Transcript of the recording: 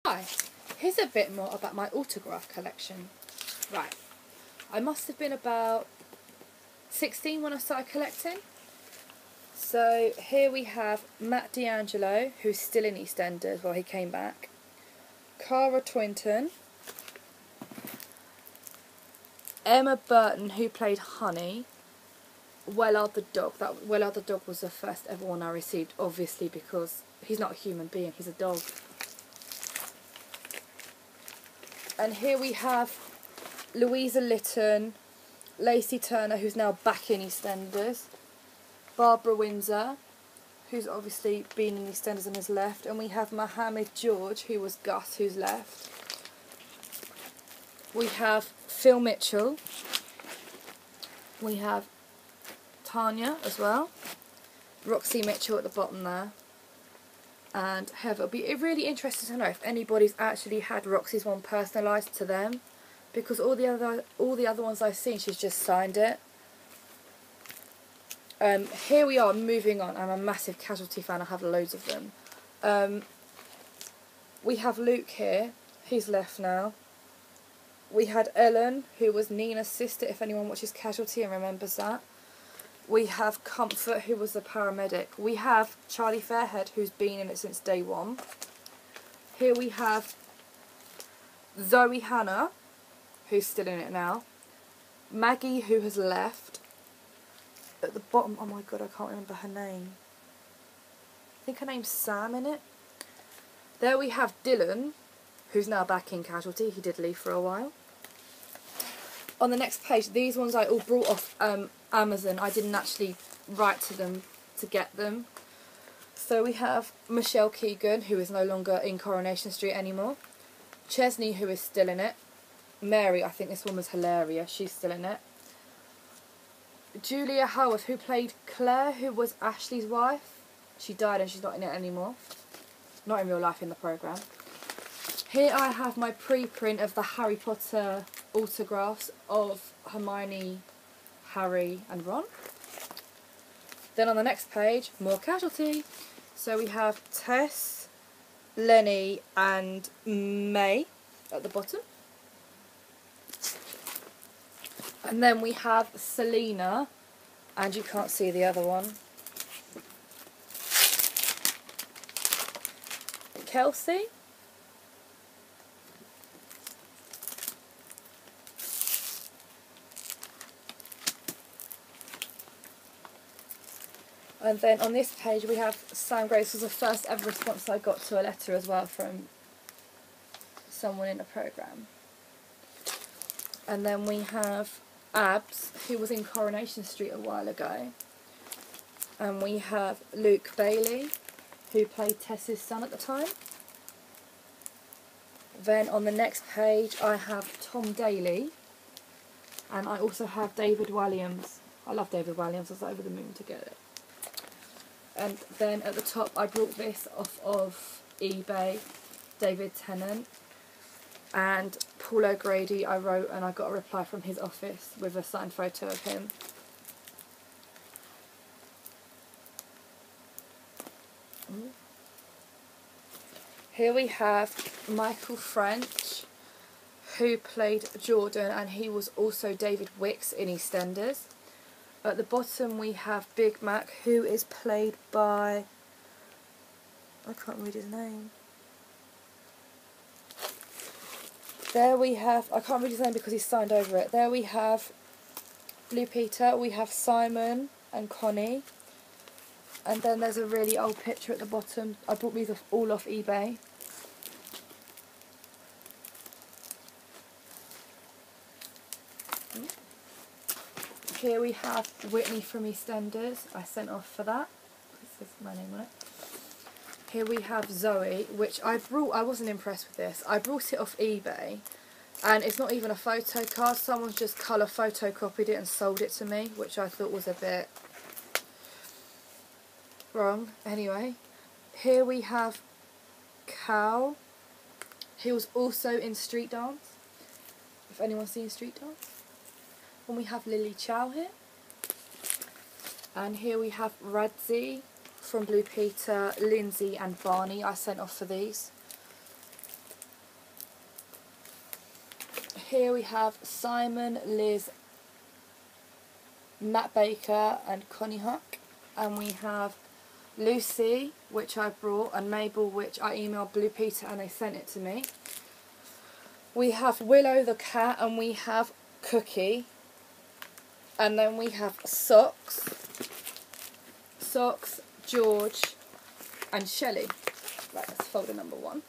Hi, here's a bit more about my autograph collection. Right, I must have been about 16 when I started collecting. So here we have Matt D'Angelo, who's still in EastEnders, well, he came back. Cara Twinton. Emma Burton, who played Honey. Wellard the dog. That Wellard the dog was the first ever one I received, obviously, because he's not a human being, he's a dog. And here we have Louisa Lytton, Lacey Turner, who's now back in EastEnders, Barbara Windsor, who's obviously been in EastEnders and has left, and we have Mohammed George, who was Gus, who's left. We have Phil Mitchell. We have Tanya as well. Roxy Mitchell at the bottom there. And Heather. It'll be really interesting to know if anybody's actually had Roxy's one personalised to them, because all the other ones I've seen, she's just signed it. Here we are, moving on. I'm a massive Casualty fan. I have loads of them. We have Luke here. He's left now. We had Ellen, who was Nina's sister, if anyone watches Casualty and remembers that. We have Comfort, who was the paramedic. We have Charlie Fairhead, who's been in it since day one. Here we have Zoe Hannah, who's still in it now. Maggie, who has left. At the bottom, oh my god, I can't remember her name. I think her name's Sam in it. There we have Dylan, who's now back in Casualty. He did leave for a while. On the next page, these ones I all brought off Amazon. I didn't actually write to them to get them. So we have Michelle Keegan, who is no longer in Coronation Street anymore. Chesney, who is still in it. Mary, I think this woman's hilarious. She's still in it. Julia Howarth, who played Claire, who was Ashley's wife. She died and she's not in it anymore. Not in real life, in the programme. Here I have my preprint of the Harry Potter autographs of Hermione, Harry and Ron. Then on the next page, more Casualty. So we have Tess, Lenny and May at the bottom. And then we have Selena, and you can't see the other one. Kelsey. And then on this page we have Sam Grace. This was the first ever response I got to a letter as well from someone in the programme. And then we have Abs, who was in Coronation Street a while ago. And we have Luke Bailey, who played Tess's son at the time. Then on the next page I have Tom Daly. And I also have David Walliams. I love David Walliams. I was over the moon to get it. And then at the top I brought this off of eBay, David Tennant. And Paul O'Grady I wrote, and I got a reply from his office with a signed photo of him. Here we have Michael French, who played Jordan, and he was also David Wicks in EastEnders. At the bottom we have Big Mac, who is played by... I can't read his name. There we have... I can't read his name because he's signed over it. There we have Blue Peter, we have Simon and Connie. And then there's a really old picture at the bottom. I bought these all off eBay. Here we have Whitney from EastEnders. I sent off for that. This is my name on it. Here we have Zoe, which I brought. I wasn't impressed with this. I brought it off eBay, and it's not even a photo card. Someone's just colour photocopied it and sold it to me, which I thought was a bit wrong. Anyway, here we have Cal. He was also in Street Dance, if anyone's seen Street Dance. And we have Lily Chow here. And here we have Radzi from Blue Peter, Lindsay and Barney. I sent off for these. here we have Simon, Liz, Matt Baker and Connie Huck. And we have Lucy, which I brought, and Mabel, which I emailed Blue Peter and they sent it to me. We have Willow the cat, and we have Cookie. And then we have Socks, George and Shelley. Right, that's folder number 1.